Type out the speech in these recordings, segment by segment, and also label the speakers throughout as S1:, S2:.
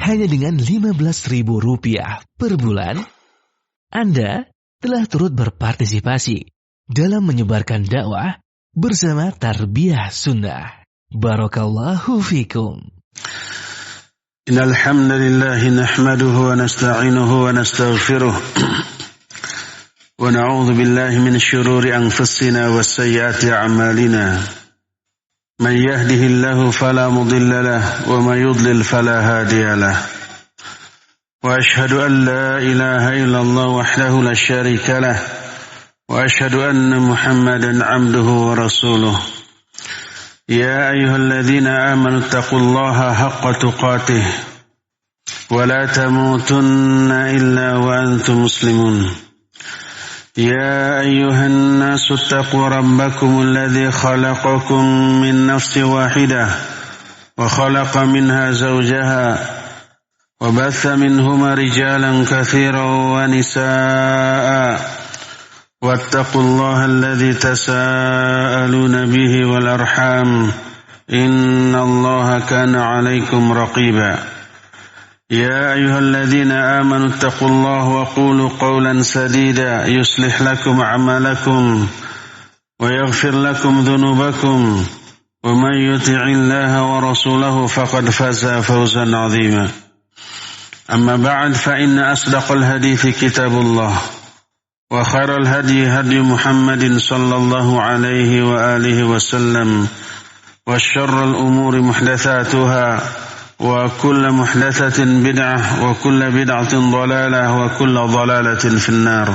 S1: hanya dengan Rp15.000 per bulan, Anda telah turut berpartisipasi dalam menyebarkan dakwah bersama Tarbiyah Sunnah. Barakallahu fikum.
S2: Innal hamdalillah nahmaduhu wa nasta'inuhu wa nastaghfiruh. Wa na'udzu billahi min shururi anfusina wa sayyiati a'malina. Man yahdihillahu fala mudilla lahu wa may yudlil fala hadiya lahu. Wa ashhadu an la ilaha illallah wahdahu la syarika lahu wa ashhadu anna Muhammadan 'abduhu wa rasuluh. Ya ayyuhalladzina amanu taqullaha haqqa tuqatih wa la tamutunna illa wa antum muslimun. Ya ayyuhan nasu taqu rabbakum alladzi khalaqakum min nafsin wahidah wa khalaqa minha zawjaha wa batha minhuma rijalan katsiran wa nisaa'a wattaqullaha alladzi tasaaluna bihi wal arham innallaha kana 'alaikum raqiba. يا أيها الذين آمنوا اتقوا الله وقولوا قولا سديدا يصلح لكم أعمالكم ويغفر لكم ذنوبكم ومن يطع الله ورسوله فقد فاز فوزا عظيما. أما بعد فإن أصدق الحديث كتاب الله وخير الهدي هدي محمد صلى الله عليه وآله وسلم وشر الأمور محدثاتها وكل محدثة بدعة وكل بدعة ضلالة وكل ضلالة في النار.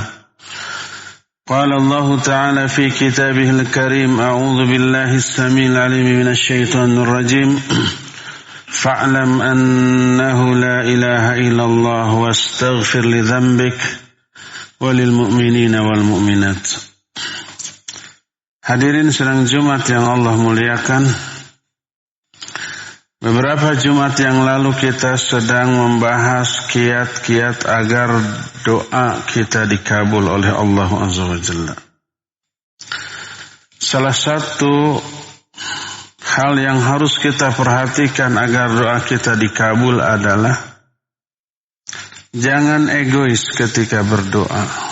S2: قال الله تعالى في كتابه الكريم أعوذ بالله السميع العليم من الشيطان الرجيم فاعلم أنه لا إله إلا الله واستغفر لذنبك وللمؤمنين والمؤمنات. Hadirin sidang Jumat yang Allah muliakan, beberapa Jumat yang lalu kita sedang membahas kiat-kiat agar doa kita dikabul oleh Allah Azza wa Jalla. Salah satu hal yang harus kita perhatikan agar doa kita dikabul adalah jangan egois ketika berdoa.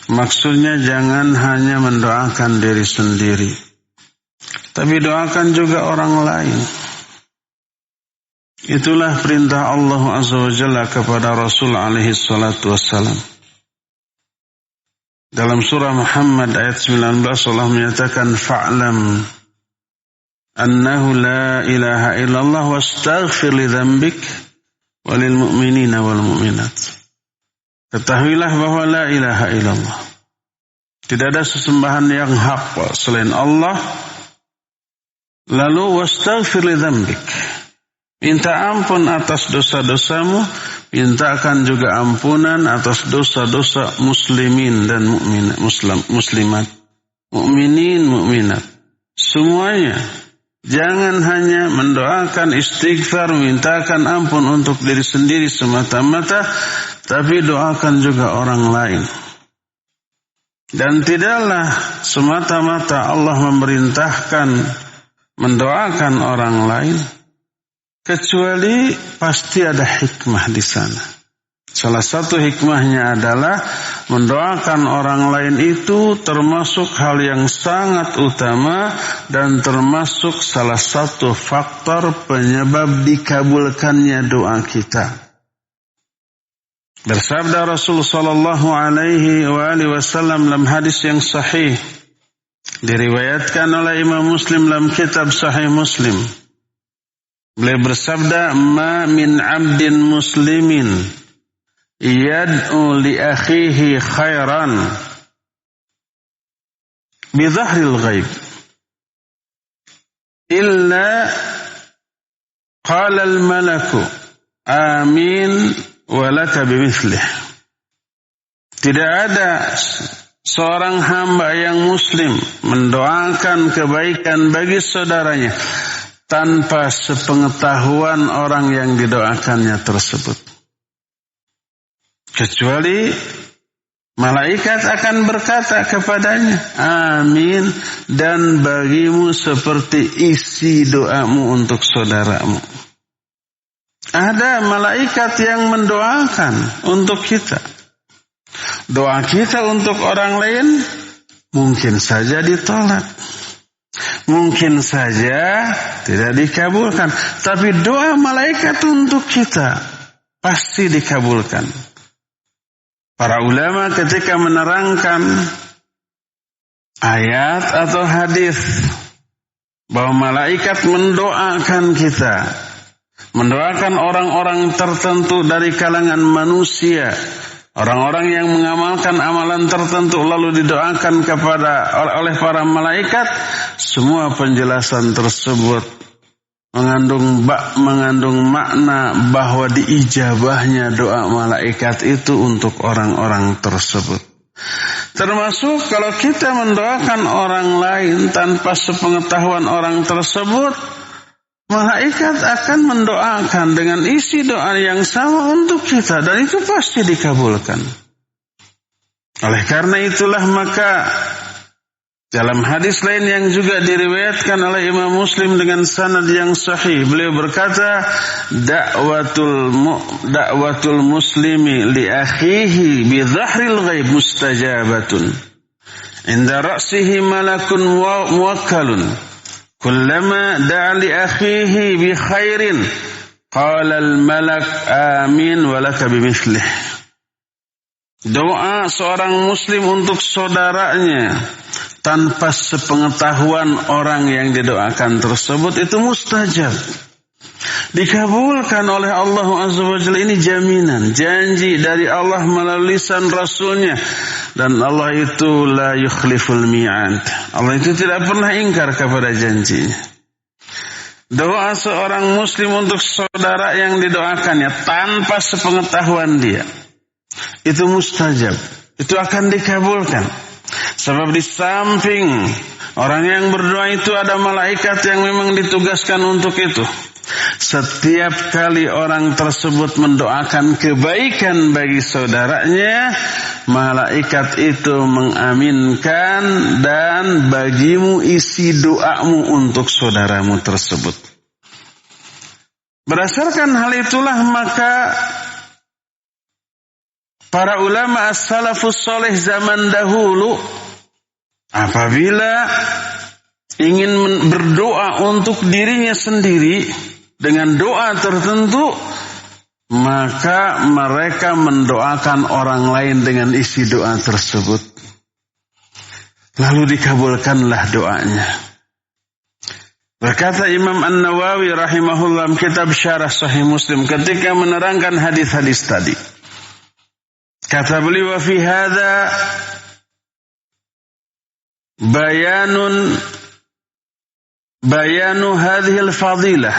S2: Maksudnya jangan hanya mendoakan diri sendiri, tapi doakan juga orang lain. Itulah perintah Allah Azza wa Jalla kepada Rasul alaihi salatu wassalam. Dalam surah Muhammad ayat 19 Allah menyatakan fa'lam annahu la ilaha illallah wastaghfir li dzambik walil mu'minina wal mu'minat. Ketahuilah bahwa la ilaha illallah, tidak ada sesembahan yang hak selain Allah. Lalu wastaghfir li dzambik, minta ampun atas dosa-dosamu, mintakan juga ampunan atas dosa-dosa muslimin dan muslimat, mukminin, mukminat, semuanya. Jangan hanya mendoakan istighfar, mintakan ampun untuk diri sendiri semata-mata, tapi doakan juga orang lain. Dan tidaklah semata-mata Allah memerintahkan mendoakan orang lain, kecuali pasti ada hikmah di sana. Salah satu hikmahnya adalah mendoakan orang lain itu termasuk hal yang sangat utama dan termasuk salah satu faktor penyebab dikabulkannya doa kita. Bersabda Rasul sallallahu alaihi wasallam dalam hadis yang sahih, diriwayatkan oleh Imam Muslim dalam kitab Sahih Muslim. Beliau bersabda, "Ma min 'abdin muslimin yad'u li akhihi khairan bi dhahril ghaib illa qala al-malaku amin wa laka bimithlih." Tidak ada seorang hamba yang muslim mendoakan kebaikan bagi saudaranya tanpa sepengetahuan orang yang didoakannya tersebut, kecuali malaikat akan berkata kepadanya, amin, dan bagimu seperti isi doamu untuk saudaramu. ada malaikat yang mendoakan untuk kita. Doa kita untuk orang lain mungkin saja ditolak. Mungkin saja tidak dikabulkan. Tapi doa malaikat untuk kita pasti dikabulkan. Para ulama ketika menerangkan ayat atau hadis bahwa malaikat mendoakan kita, mendoakan orang-orang tertentu dari kalangan manusia, orang-orang yang mengamalkan amalan tertentu lalu didoakan oleh para malaikat, semua penjelasan tersebut mengandung makna bahwa diijabahnya doa malaikat itu untuk orang-orang tersebut. Termasuk kalau kita mendoakan orang lain tanpa sepengetahuan orang tersebut, malaikat akan mendoakan dengan isi doa yang sama untuk kita, dan itu pasti dikabulkan. Oleh karena itulah maka dalam hadis lain yang juga diriwayatkan oleh Imam Muslim dengan sanad yang sahih, beliau berkata, da'watul muslimi li akhihi bi dhahril ghaib mustajabatun. Inda ra'sihi malakun muwakkalun. Kullama da'a li akhihi bi khairin, qala al-malak amin wa laka bimithlih. Doa seorang muslim untuk saudaranya tanpa sepengetahuan orang yang didoakan tersebut itu mustajab. Dikabulkan oleh Allah Azza wa Jalla. Ini jaminan, janji dari Allah melalui lisan Rasulnya. Dan Allah itu la yukhliful mi'ad. Allah itu tidak pernah ingkar kepada janjinya. Doa seorang muslim untuk saudara yang didoakannya tanpa sepengetahuan dia, itu mustajab. Itu akan dikabulkan. Sebab di samping orang yang berdoa itu ada malaikat yang memang ditugaskan untuk itu. Setiap kali orang tersebut mendoakan kebaikan bagi saudaranya, malaikat itu mengaminkan dan bagimu isi doamu untuk saudaramu tersebut. Berdasarkan hal itulah maka para ulama as-salafus saleh zaman dahulu apabila ingin berdoa untuk dirinya sendiri dengan doa tertentu, maka mereka mendoakan orang lain dengan isi doa tersebut. Lalu dikabulkanlah doanya. Berkata Imam An-Nawawi rahimahullah kitab Syarah Sahih Muslim ketika menerangkan hadis-hadis tadi. Kata beliau, wa fi hadza bayanu hadhil fadilah.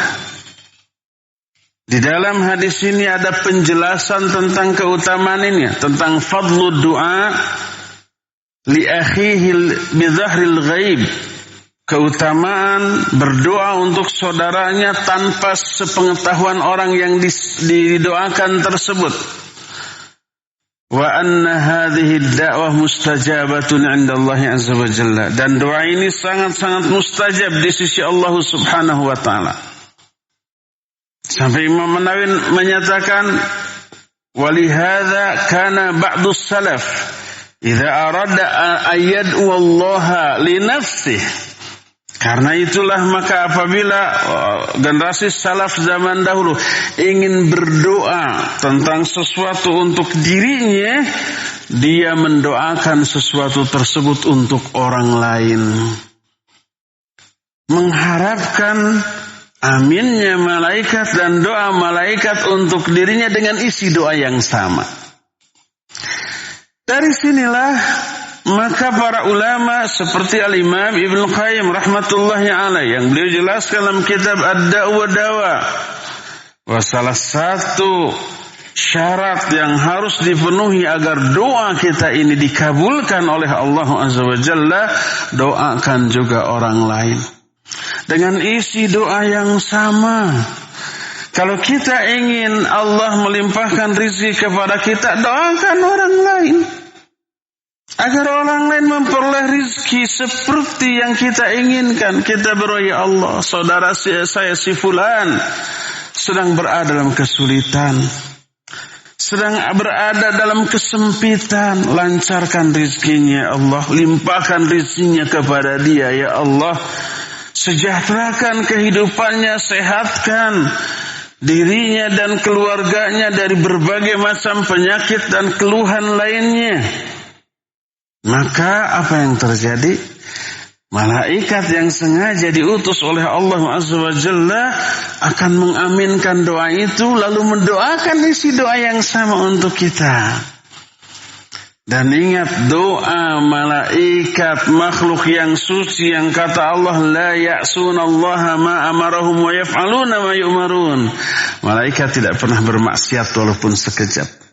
S2: Di dalam hadis ini ada penjelasan tentang keutamaan ini, tentang fadlu doa li akhihi bi dhahril ghaib. Keutamaan berdoa untuk saudaranya tanpa sepengetahuan orang yang didoakan tersebut. Wa anna hadhihi ad-da'wah mustajabatun 'inda Allah azza wa jalla, dan doa ini sangat-sangat mustajab di sisi Allah Subhanahu wa taala. Sampai Imam Nawawi menyatakan walihadza kana ba'du salaf idza arada ayyad'u Allah li nafsihi. Karena itulah maka apabila generasi salaf zaman dahulu ingin berdoa tentang sesuatu untuk dirinya, dia mendoakan sesuatu tersebut untuk orang lain, mengharapkan aminnya malaikat dan doa malaikat untuk dirinya dengan isi doa yang sama. Dari sinilah maka para ulama seperti Al-Imam Ibnu Qayyim rahmatullahi alaih yang beliau jelaskan dalam kitab Ad-Da'wa Dawa, bahwa salah satu syarat yang harus dipenuhi agar doa kita ini dikabulkan oleh Allah Azza wa Jalla, doakan juga orang lain dengan isi doa yang sama. Kalau kita ingin Allah melimpahkan rezeki kepada kita, doakan orang lain agar orang lain memperoleh rezeki seperti yang kita inginkan. Kita berdoa, ya Allah, saudara saya si fulan sedang berada dalam kesulitan, sedang berada dalam kesempitan, lancarkan rizkinya ya Allah, limpahkan rizkinya kepada dia ya Allah, sejahterakan kehidupannya, sehatkan dirinya dan keluarganya dari berbagai macam penyakit dan keluhan lainnya. Maka apa yang terjadi? Malaikat yang sengaja diutus oleh Allah Azza wa Jalla akan mengaminkan doa itu, lalu mendoakan isi doa yang sama untuk kita. Dan ingat, doa malaikat makhluk yang suci yang kata Allah, la ya'sunallaha ma amarahum wa yaf'aluna ma yu'marun. Malaikat tidak pernah bermaksiat walaupun sekejap,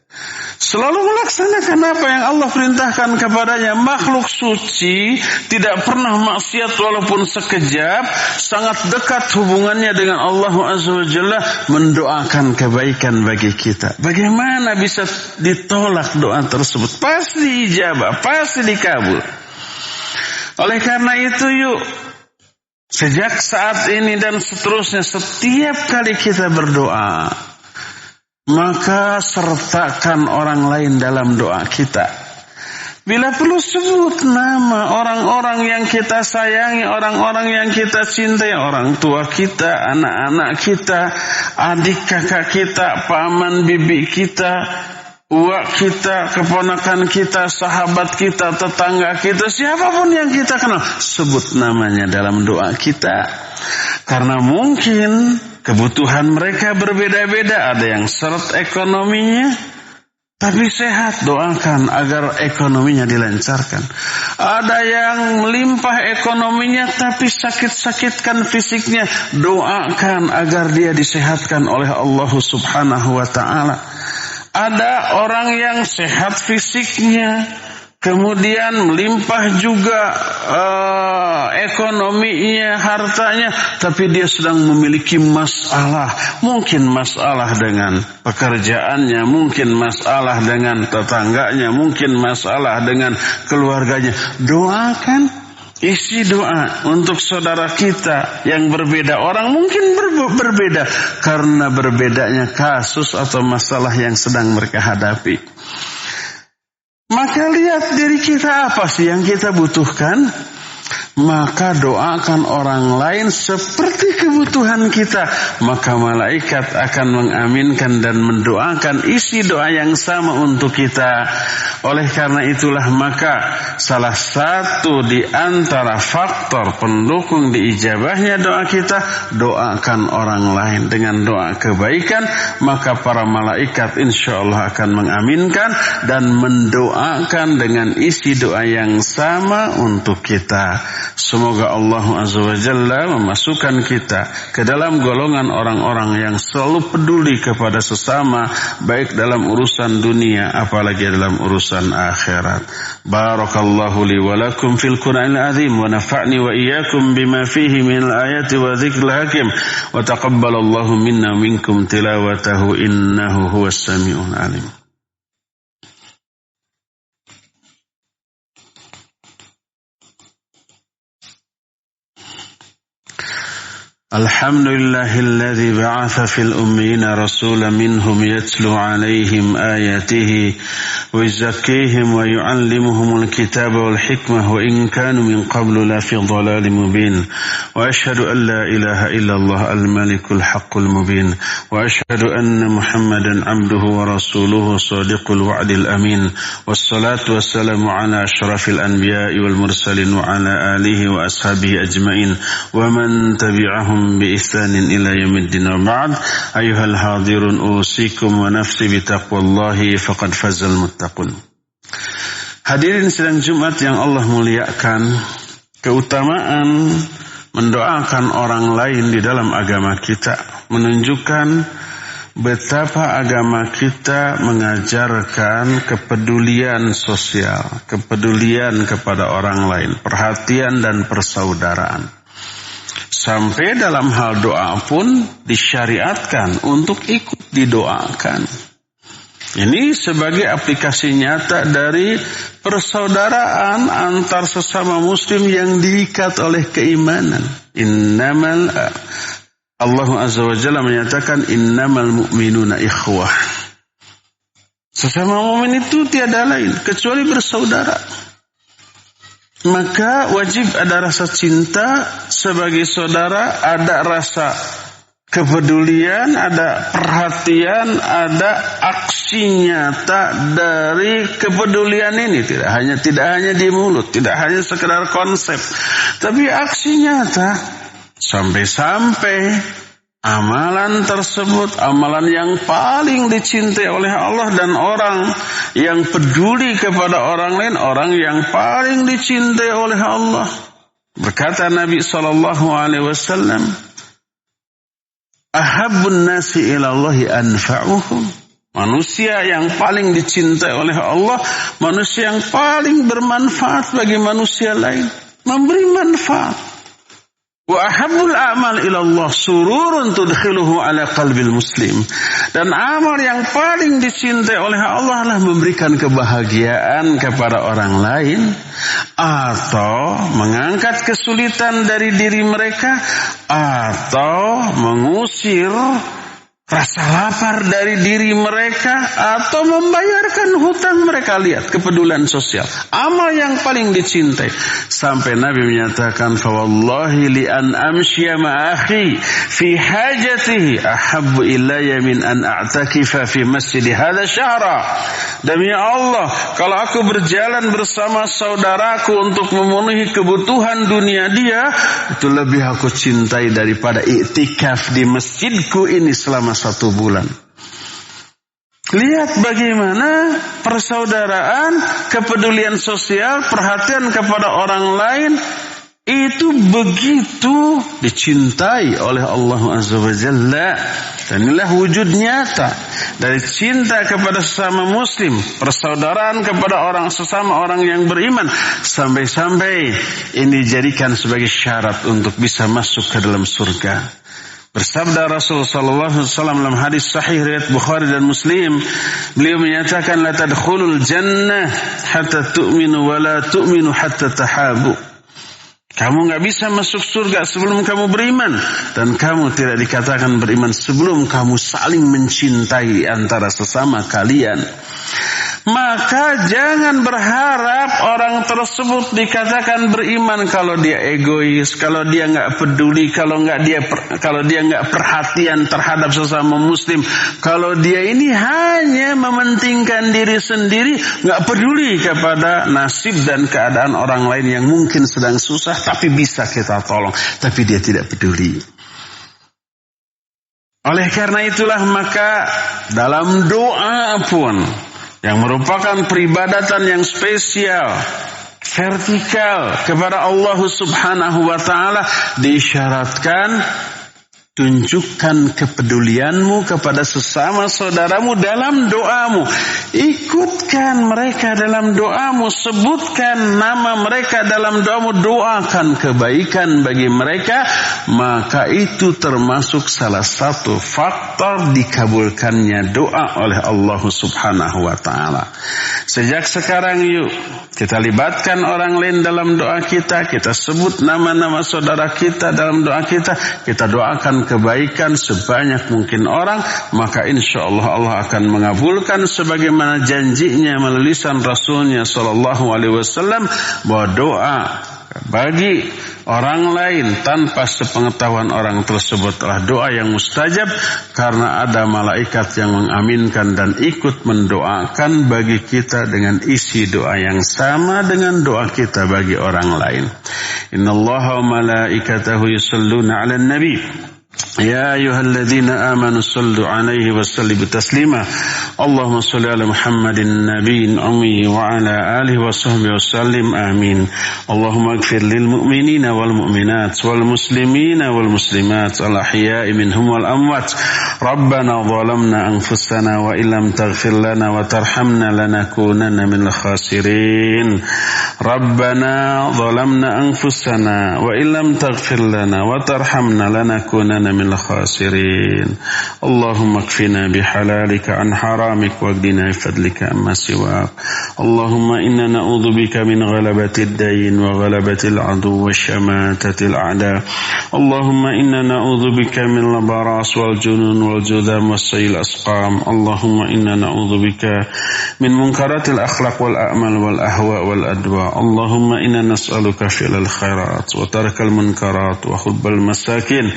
S2: selalu melaksanakan apa yang Allah perintahkan kepadanya. Makhluk suci tidak pernah maksiat walaupun sekejap, sangat dekat hubungannya dengan Allah Azza wa Jalla, mendoakan kebaikan bagi kita. Bagaimana bisa ditolak doa tersebut? Pasti ijabah, pasti dikabul. Oleh karena itu yuk, sejak saat ini dan seterusnya, setiap kali kita berdoa, maka sertakan orang lain dalam doa kita. Bila perlu sebut nama orang-orang yang kita sayangi, orang-orang yang kita cintai, orang tua kita, anak-anak kita, adik kakak kita, paman bibi kita, uak kita, keponakan kita, sahabat kita, tetangga kita, siapapun yang kita kenal, sebut namanya dalam doa kita. Karena mungkin kebutuhan mereka berbeda-beda. Ada yang seret ekonominya tapi sehat, doakan agar ekonominya dilancarkan. Ada yang melimpah ekonominya tapi sakit-sakitkan fisiknya, doakan agar dia disehatkan oleh Allah Subhanahu wa ta'ala. Ada orang yang sehat fisiknya, kemudian melimpah juga ekonominya, hartanya, tapi dia sedang memiliki masalah. Mungkin masalah dengan pekerjaannya, mungkin masalah dengan tetangganya, mungkin masalah dengan keluarganya. Doakan, isi doa untuk saudara kita yang berbeda. Orang mungkin berbeda karena berbedanya kasus atau masalah yang sedang mereka hadapi. Maka lihat diri kita, apa sih yang kita butuhkan? Maka doakan orang lain seperti kebutuhan kita. Maka malaikat akan mengaminkan dan mendoakan isi doa yang sama untuk kita. Oleh karena itulah maka salah satu di antara faktor pendukung diijabahnya doa kita, doakan orang lain dengan doa kebaikan. Maka para malaikat insya Allah akan mengaminkan dan mendoakan dengan isi doa yang sama untuk kita. Semoga Allah Azza wa Jalla memasukkan kita ke dalam golongan orang-orang yang selalu peduli kepada sesama, baik dalam urusan dunia apalagi dalam urusan akhirat. Barakallahu li wa lakum fil Qur'anil azim wa nafa'ni wa iyyakum bima fihi min al-ayati wa dzikril hakim wa taqabbalallahu minna minkum tilawatahu innahu huwas samiul alim. الحمد لله الذي بعث في الأميين رسولا منهم يتلو عليهم آياته ويزكيهم ويعلمهم الكتاب والحكمة وإن كانوا من قبل لفي ضلال مبين وأشهد أن لا إله إلا الله الملك الحق المبين وأشهد أن محمدا عبده ورسوله صادق الوعد الأمين والصلاة والسلام على أشرف الأنبياء والمرسلين وعلى آله وأصحابه أجمعين ومن تبعهم بإحسان إلى يوم الدين. وبعد أيها الحاضرون أوصيكم ونفسي بتقوى الله فقد فاز المتقون. Hadirin sidang Jumat yang Allah muliakan, keutamaan mendoakan orang lain di dalam agama kita menunjukkan betapa agama kita mengajarkan kepedulian sosial, kepedulian kepada orang lain, perhatian dan persaudaraan. Sampai dalam hal doa pun disyariatkan untuk ikut didoakan. Ini sebagai aplikasi nyata dari persaudaraan antar sesama muslim yang diikat oleh keimanan. Innamal Allah Azza wa Jalla menyatakan innamal mu'minuna ikhwah. Sesama mukmin itu tiada lain kecuali bersaudara. Maka wajib ada rasa cinta sebagai saudara, ada rasa kepedulian, ada perhatian, ada aksi nyata dari kepedulian ini. Tidak hanya di mulut, tidak hanya sekedar konsep, tapi aksi nyata. Sampai-sampai amalan tersebut, amalan yang paling dicintai oleh Allah dan orang yang peduli kepada orang lain, orang yang paling dicintai oleh Allah. Berkata Nabi SAW, ahabbun nasi ilallahi anfa'uhum. Manusia yang paling dicintai oleh Allah, manusia yang paling bermanfaat bagi manusia lain, memberi manfaat. Wa ahabbul a'mal ilallah sururun tudkhiluhu ala qalbil muslim. Dan amal yang paling dicintai oleh Allah adalah memberikan kebahagiaan kepada orang lain, atau mengangkat kesulitan dari diri mereka, atau mengusir rasa lapar dari diri mereka, atau membayarkan hutang mereka. Lihat kepedulian sosial, amal yang paling dicintai. Sampai Nabi menyatakan, fawallahi li an amshiya ma'akhi fi hajatihi ahabbu ilayya min an a'takifa fi masjid hadha syahra. Demi Allah, kalau aku berjalan bersama saudaraku untuk memenuhi kebutuhan dunia dia, itu lebih aku cintai daripada iktikaf di masjidku ini selama 1 bulan. Lihat bagaimana persaudaraan, kepedulian sosial, perhatian kepada orang lain itu begitu dicintai oleh Allah Azza wa Jalla. Dan inilah wujud nyata dari cinta kepada sesama muslim, persaudaraan kepada orang sesama orang yang beriman, sampai-sampai ini dijadikan sebagai syarat untuk bisa masuk ke dalam surga. Bersabda Rasulullah sallallahu alaihi wasallam dalam hadis sahih riwayat Bukhari dan Muslim, beliau menyatakan la tadkhulul jannah hatta tu'minu wa la tu'minu hatta tahabu. Kamu enggak bisa masuk surga sebelum kamu beriman, dan kamu tidak dikatakan beriman sebelum kamu saling mencintai antara sesama kalian. Maka jangan berharap orang tersebut dikatakan beriman kalau dia egois, kalau dia enggak peduli, kalau dia enggak perhatian terhadap sesama muslim, kalau dia ini hanya mementingkan diri sendiri, enggak peduli kepada nasib dan keadaan orang lain yang mungkin sedang susah tapi bisa kita tolong, tapi dia tidak peduli. Oleh karena itulah maka dalam doa pun yang merupakan peribadatan yang spesial, vertikal kepada Allah Subhanahu wa Ta'ala, disyaratkan tunjukkan kepedulianmu kepada sesama saudaramu dalam doamu. Ikutkan mereka dalam doamu, sebutkan nama mereka dalam doamu, doakan kebaikan bagi mereka. Maka itu termasuk salah satu faktor dikabulkannya doa oleh Allah Subhanahu wa Ta'ala. Sejak sekarang yuk kita libatkan orang lain dalam doa kita, kita sebut nama-nama saudara kita dalam doa kita, kita doakan kebaikan sebanyak mungkin orang, maka insya Allah Allah akan mengabulkan sebagaimana janjinya melalui lisan Rasulnya Sallallahu Alaihi Wasallam bahwa doa bagi orang lain tanpa sepengetahuan orang tersebut adalah doa yang mustajab, karena ada malaikat yang mengaminkan dan ikut mendoakan bagi kita dengan isi doa yang sama dengan doa kita bagi orang lain. Innallaha wa malaikatahu yusalluna 'alan nabi. Ya ayyuhalladzina amanu sallu 'alaihi wa sallimu taslima. Allahumma shalli 'ala Muhammadin nabiyyin ummi wa 'ala alihi wa sahbihi wasallim. Amin. Allahumma ighfir lil mu'minina wal mu'minat wal muslimina wal muslimat al ahya'i minhum wal amwat. Rabbana zalamna anfusana wa illam taghfir lana wa tarhamna lanakunanna minal khasirin. Rabbana zalamna anfusana wa illam taghfir lana wa tarhamna lanakunanna من الخاسرين اللهم اكفنا بحلالك عن حرامك واغننا بفضلك عما سواك اللهم إنا نعوذ بك من غلبة الدين وغلبة العدو وشماتة الأعداء اللهم إنا نعوذ بك من البراس والجنون والجذام والسيل الأسقام اللهم إنا نعوذ بك من منكرات الأخلاق والأعمال والأهواء والأدواء اللهم إنا نسألك فعل الخيرات وترك المنكرات وحب المساكين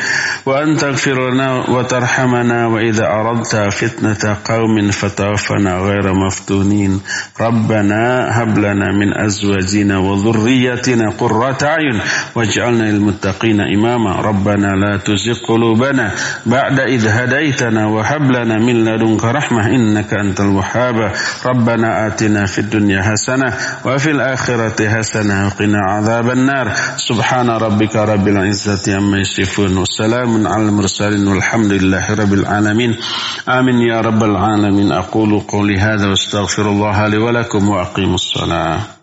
S2: وأن تغفر لنا وترحمنا وإذا أردت فتنة قوم فتوفنا غير مفتونين ربنا هب لنا من أزواجنا وذرياتنا قرة أعين واجعلنا للمتقين إماما ربنا لا تزغ قلوبنا بعد إذ هديتنا وهب لنا من لدنك رحمة إنك أنت الوهاب ربنا آتنا في الدنيا حسنة وفي الآخرة حسنة وقنا عذاب النار سبحان ربك رب العزة عما يصفون وسلام على المرسلين والحمد لله رب العالمين آمين يا رب العالمين أقول قولي هذا واستغفر الله لي ولكم وأقيموا الصلاة